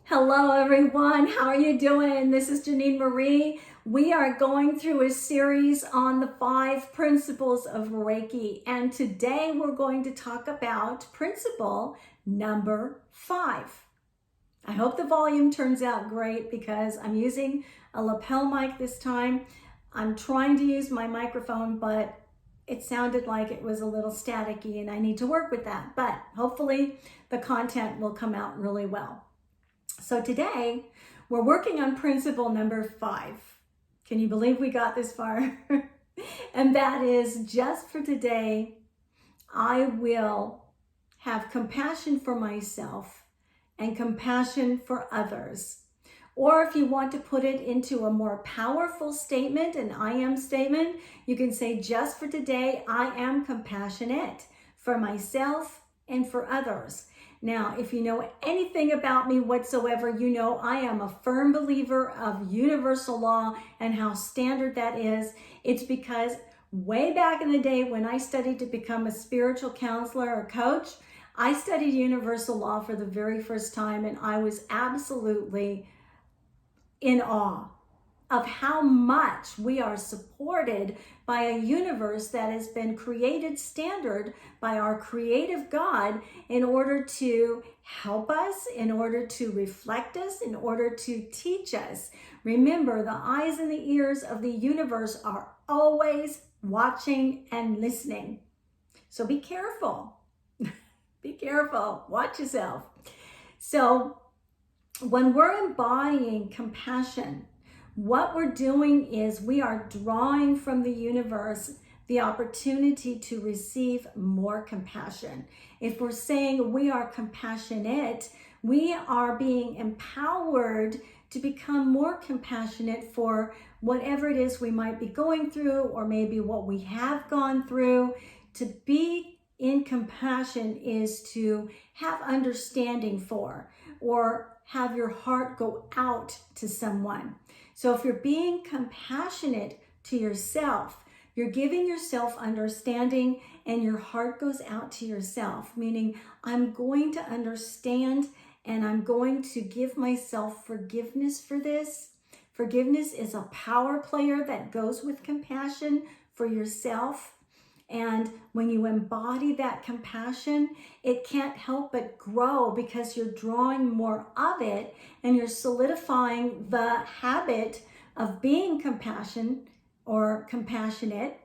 Hello everyone, how are you doing? This is Janine Marie. We are going through a series on the 5 principles of Reiki, and today we're going to talk about principle number 5. I hope the volume turns out great because I'm using a lapel mic this time. I'm trying to use my microphone, but it sounded like it was a little staticky and I need to work with that, but hopefully the content will come out really well. So today we're working on principle number 5. Can you believe we got this far? And that is, just for today, I will have compassion for myself and compassion for others. Or if you want to put it into a more powerful statement, an I am statement, you can say, just for today, I am compassionate for myself and for others. Now, if you know anything about me whatsoever, you know I am a firm believer of universal law and how standard that is. It's because way back in the day when I studied to become a spiritual counselor or coach, I studied universal law for the very first time, and I was absolutely in awe of how much we are supported by a universe that has been created standard by our creative God in order to help us, in order to reflect us, in order to teach us. Remember, the eyes and the ears of the universe are always watching and listening. So be careful. Be careful. Watch yourself. So when we're embodying compassion, what we're doing is we are drawing from the universe the opportunity to receive more compassion. If we're saying we are compassionate, we are being empowered to become more compassionate for whatever it is we might be going through, or maybe what we have gone through. To be in compassion is to have understanding for, or have your heart go out to someone. So if you're being compassionate to yourself, you're giving yourself understanding, and your heart goes out to yourself, meaning I'm going to understand and I'm going to give myself forgiveness for this. Forgiveness is a power player that goes with compassion for yourself. And when you embody that compassion, it can't help but grow because you're drawing more of it, and you're solidifying the habit of being compassion or compassionate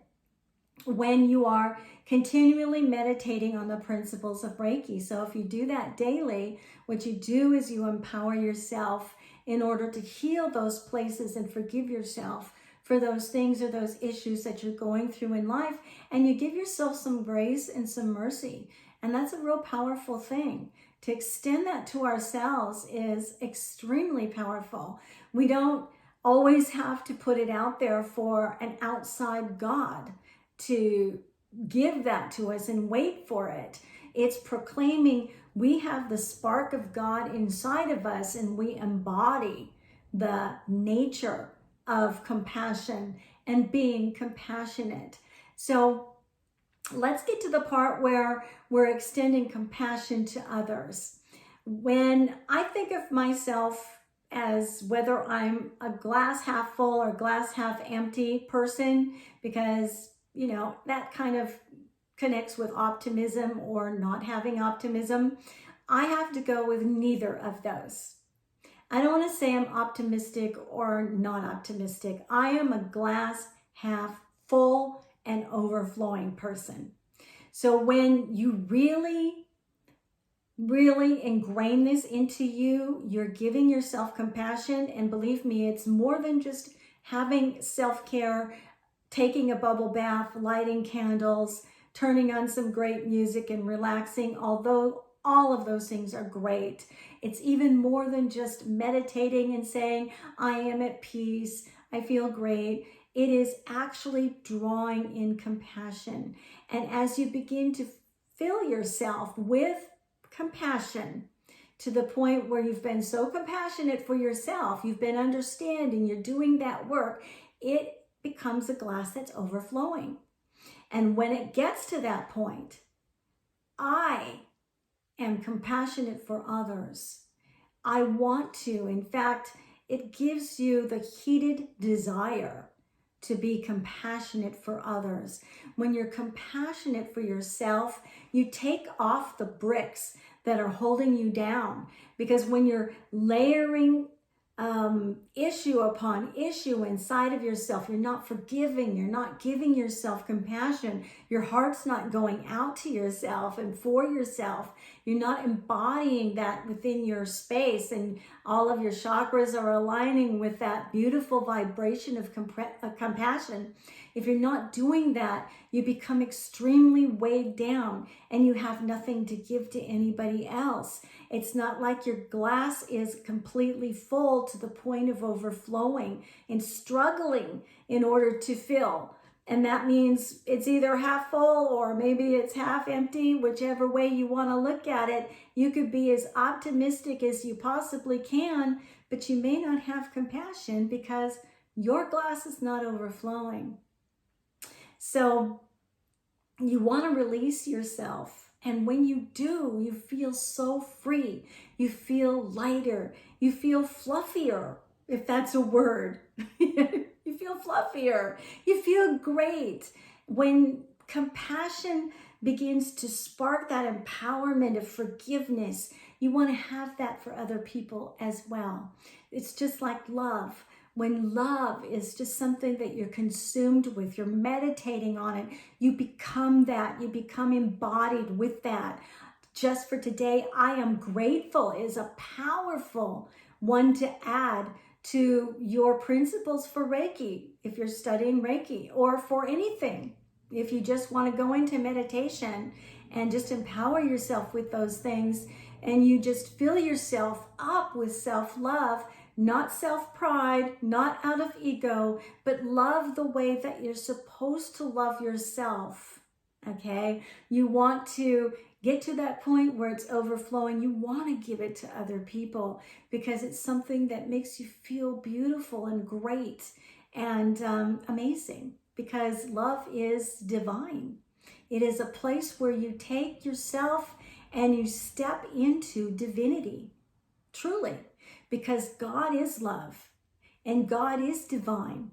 when you are continually meditating on the principles of Reiki. So if you do that daily, what you do is you empower yourself in order to heal those places and forgive yourself for those things or those issues that you're going through in life, and you give yourself some grace and some mercy. And that's a real powerful thing. To extend that to ourselves is extremely powerful. We don't always have to put it out there for an outside God to give that to us and wait for it. It's proclaiming we have the spark of God inside of us, and we embody the nature of compassion and being compassionate. So let's get to the part where we're extending compassion to others. When I think of myself as whether I'm a glass half full or glass half empty person, because that kind of connects with optimism or not having optimism, I have to go with neither of those. I don't want to say I'm optimistic or not optimistic. I am a glass half full and overflowing person. So when you really ingrain this into you, you're giving yourself compassion. And believe me, it's more than just having self-care, taking a bubble bath, lighting candles, turning on some great music and relaxing, although all of those things are great. It's even more than just meditating and saying, I am at peace, I feel great. It is actually drawing in compassion. And as you begin to fill yourself with compassion to the point where you've been so compassionate for yourself, you've been understanding, you're doing that work, it becomes a glass that's overflowing. And when it gets to that point, I am compassionate for others. I want to. In fact, it gives you the heated desire to be compassionate for others. When you're compassionate for yourself, you take off the bricks that are holding you down. Because when you're layering issue upon issue inside of yourself, you're not forgiving, you're not giving yourself compassion, your heart's not going out to yourself and for yourself, you're not embodying that within your space, and all of your chakras are aligning with that beautiful vibration of compassion. If you're not doing that, you become extremely weighed down and you have nothing to give to anybody else. It's not like your glass is completely full to the point of overflowing and struggling in order to fill. And that means it's either half full or maybe it's half empty, whichever way you want to look at it. You could be as optimistic as you possibly can, but you may not have compassion because your glass is not overflowing. So you want to release yourself. And when you do, you feel so free. You feel lighter. You feel fluffier, if that's a word. You feel fluffier. You feel great. When compassion begins to spark that empowerment of forgiveness, you want to have that for other people as well. It's just like love. When love is just something that you're consumed with, you're meditating on it, you become that, you become embodied with that. Just for today, I am grateful is a powerful one to add to your principles for Reiki, if you're studying Reiki, or for anything. If you just want to go into meditation and just empower yourself with those things, and you just fill yourself up with self-love, not self-pride, not out of ego, but love the way that you're supposed to love yourself, okay? You want to get to that point where it's overflowing. You want to give it to other people because it's something that makes you feel beautiful and great and amazing, because love is divine. It is a place where you take yourself and you step into divinity, truly. Because God is love and God is divine.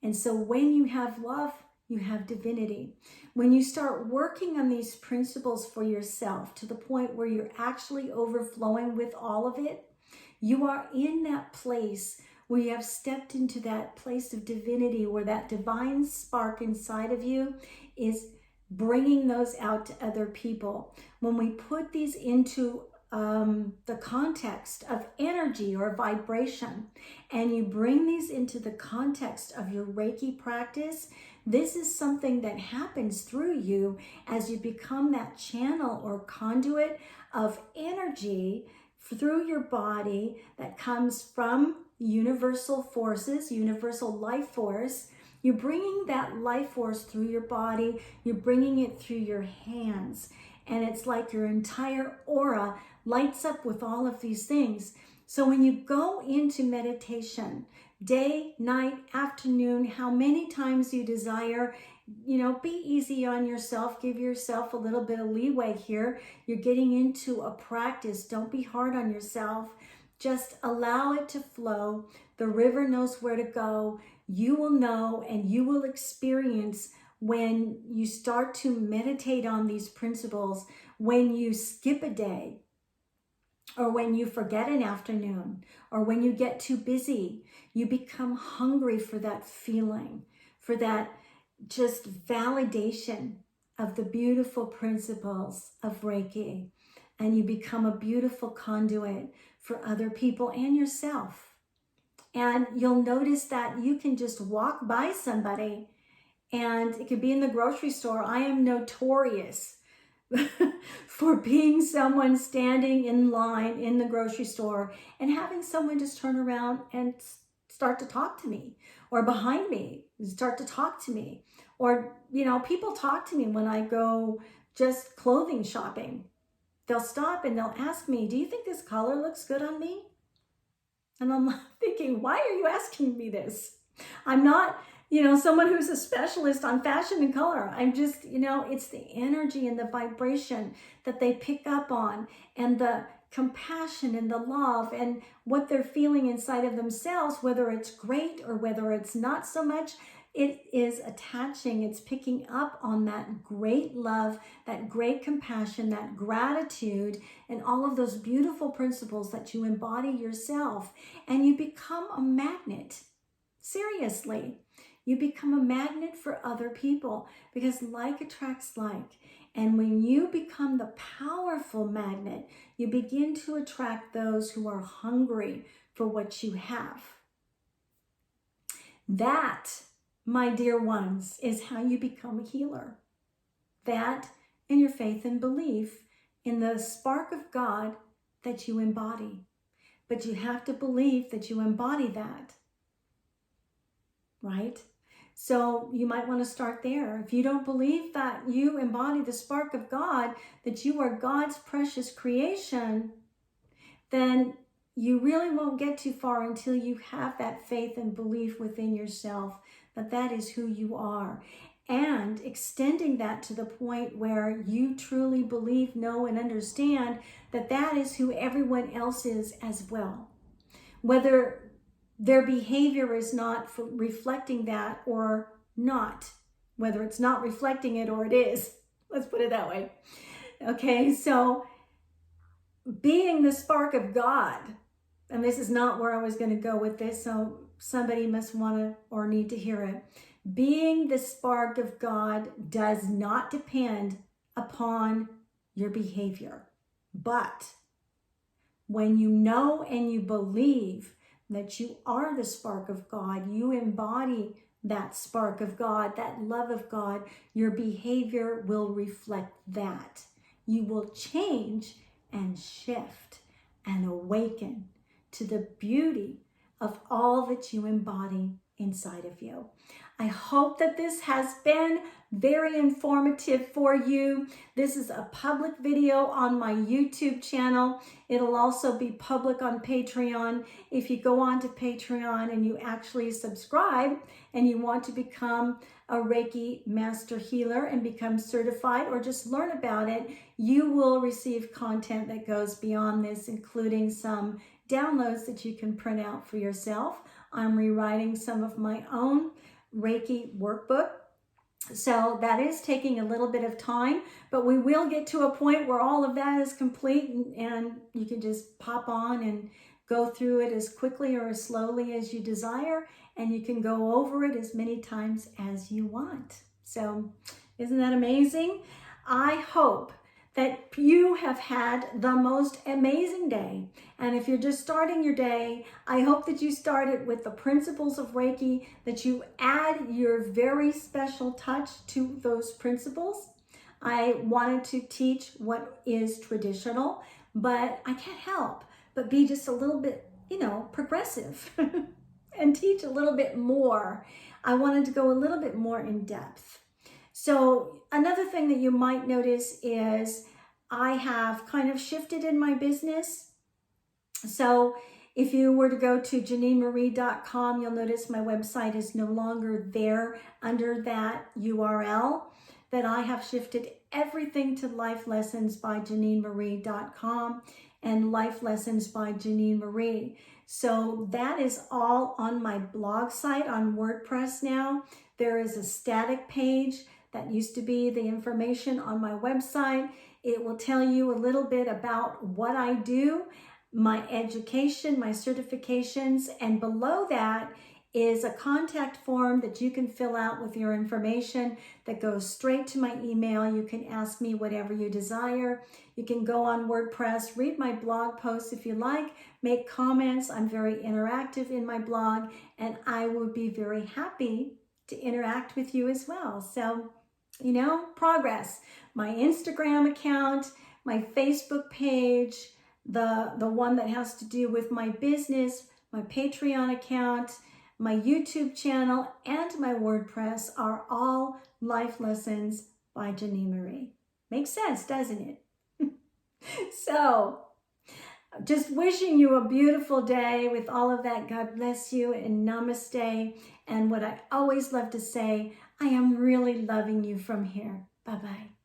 And so when you have love, you have divinity. When you start working on these principles for yourself to the point where you're actually overflowing with all of it, you are in that place where you have stepped into that place of divinity, where that divine spark inside of you is bringing those out to other people. When we put these into the context of energy or vibration, and you bring these into the context of your Reiki practice, this is something that happens through you as you become that channel or conduit of energy through your body that comes from universal forces, universal life force. You're bringing that life force through your body, you're bringing it through your hands, and it's like your entire aura lights up with all of these things. So when you go into meditation, day, night, afternoon, how many times you desire, be easy on yourself, give yourself a little bit of leeway here. You're getting into a practice. Don't be hard on yourself. Just allow it to flow. The river knows where to go. You will know and you will experience when you start to meditate on these principles, when you skip a day, or when you forget an afternoon, or when you get too busy, you become hungry for that feeling, for that just validation of the beautiful principles of Reiki. And you become a beautiful conduit for other people and yourself. And you'll notice that you can just walk by somebody, and it could be in the grocery store. I am notorious for being someone standing in line in the grocery store and having someone just turn around and start to talk to me, or behind me start to talk to me, or people talk to me when I go just clothing shopping. They'll stop and they'll ask me, do you think this color looks good on me? And I'm thinking, why are you asking me this? I'm not someone who's a specialist on fashion and color. I'm just, it's the energy and the vibration that they pick up on, and the compassion and the love and what they're feeling inside of themselves, whether it's great or whether it's not so much, it is attaching, it's picking up on that great love, that great compassion, that gratitude, and all of those beautiful principles that you embody yourself. And you become a magnet. Seriously, you become a magnet for other people because like attracts like. And when you become the powerful magnet, you begin to attract those who are hungry for what you have. That, my dear ones, is how you become a healer. That and your faith and belief in the spark of God that you embody. But you have to believe that you embody that, right? So you might want to start there. If you don't believe that you embody the spark of God, that you are God's precious creation, then you really won't get too far until you have that faith and belief within yourself that that is who you are. And extending that to the point where you truly believe, know, and understand that that is who everyone else is as well. Whether their behavior is not reflecting that or not, whether it's not reflecting it or it is. Let's put it that way. Okay, so being the spark of God, and this is not where I was going to go with this, so somebody must want to or need to hear it. Being the spark of God does not depend upon your behavior. But when you know and you believe that you are the spark of God, you embody that spark of God, that love of God, your behavior will reflect that. You will change and shift and awaken to the beauty of all that you embody inside of you. I hope that this has been very informative for you. This is a public video on my YouTube channel. It'll also be public on Patreon. If you go on to Patreon and you actually subscribe and you want to become a Reiki master healer and become certified or just learn about it, you will receive content that goes beyond this, including some downloads that you can print out for yourself. I'm rewriting some of my own Reiki workbook. So that is taking a little bit of time, but we will get to a point where all of that is complete and you can just pop on and go through it as quickly or as slowly as you desire, and you can go over it as many times as you want. So isn't that amazing? I hope that you have had the most amazing day. And if you're just starting your day, I hope that you started with the principles of Reiki, that you add your very special touch to those principles. I wanted to teach what is traditional, but I can't help but be just a little bit, progressive and teach a little bit more. I wanted to go a little bit more in depth. So another thing that you might notice is I have kind of shifted in my business. So if you were to go to JanineMarie.com, you'll notice my website is no longer there under that URL, that I have shifted everything to Life Lessons by JanineMarie.com and Life Lessons by Janine Marie. So that is all on my blog site on WordPress now. There is a static page that used to be the information on my website. It will tell you a little bit about what I do, my education, my certifications, and below that is a contact form that you can fill out with your information that goes straight to my email. You can ask me whatever you desire. You can go on WordPress, read my blog posts if you like, make comments. I'm very interactive in my blog, and I would be very happy to interact with you as well. So, progress. My Instagram account, my Facebook page, the one that has to do with my business, my Patreon account, my YouTube channel, and my WordPress are all Life Lessons by Janine Marie. Makes sense, doesn't it? So, just wishing you a beautiful day with all of that. God bless you and namaste. And what I always love to say, I am really loving you from here. Bye-bye.